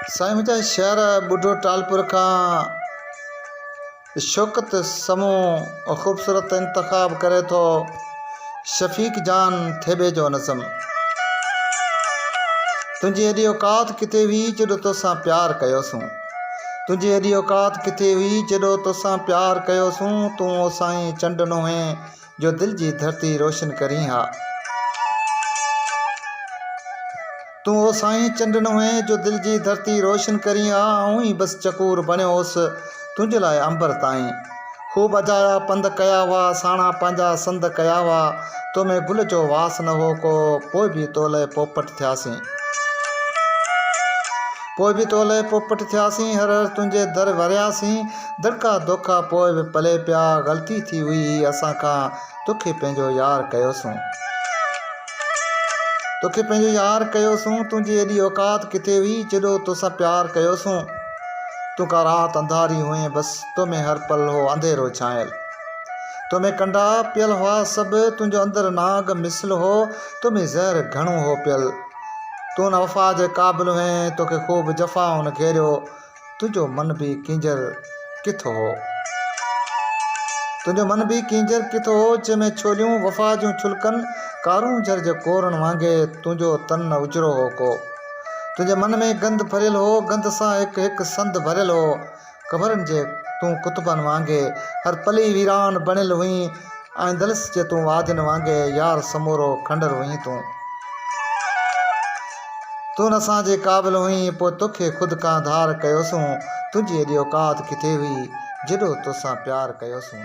साईं मुंहिंजा शहर ॿुढो टालपुर खां शौकत समूह ख़ूबसूरत इंतख़ाब करे थो शफ़ीक जान थेबे जो नज़म। तुंहिंजी एॾी औकात किथे हुई जॾो तोसां प्यार कयोसीं, तुंहिंजी एॾी औकात किथे हुई जॾो तोसां प्यार कयोसीं। तूं ओ साईं चंड न हुए जो दिलि जी धरती रोशन करी हा, तूं ओ साईं चंड न हुए जो दिलि जी धरती रोशन करी हा। ऐं ई बसि चकूर बणियो हुउसि तुंहिंजे लाइ अंबर ताईं। ख़ूब अजाया पंध कया हुआ, साणा पंहिंजा संद कया हुआ। तो में गुल जो वास न हो को, पोइ बि तो लाइ पोपट थियासीं, पोइ बि तो लाइ पोपट थियासीं। हर हर तुंहिंजे दर वरियासीं, दड़का दोखा पोइ बि पले पिया। ग़लती थी हुई असां खां, तोखे पंहिंजो यार कयोसीं, तोखे पंहिंजो यार कयोसीं। तुंहिंजी एॾी औकात किथे हुई जॾो तोसां प्यार कयोसीं। तूं का राति अंधारी हुए बसि, तो में हर पल हो अंधेरो छायल। तो में कंडा पियल हुआ सभु, तुंहिंजो अंदरि नाग मिसल हो। तो में ज़हर घणो हो पियल, तूं न वफ़ा जे क़ाबिल हुए। तोखे ख़ूब जफ़ाउनि घेरियो, तुंहिंजो मन बि किंजर किथो हो, तुंहिंजो मन बि किंजर किथो हो। जंहिंमें छोलियूं वफ़ा जूं छुलकनि कारूं जर जे कोरन वांगे। तुंहिंजो तन न उजरो हो को, तुंहिंजे मन में गंद भरियल हो, गंद सां हिकु हिकु संद भरियल हो। क़बरनि जे तूं कुतुबनि वांगे, हर पली वीरान बणियल हुई। ऐं दलस जे तूं वादियुनि वांगे, यार समूरो खंडर हुई तूं। तूं न असांजे क़ाबिल हुई, पोइ तोखे ख़ुदि खां धार कयोसीं। तुंहिंजी एॾी औकात किथे हुई जॾो तोसां प्यार कयोसीं।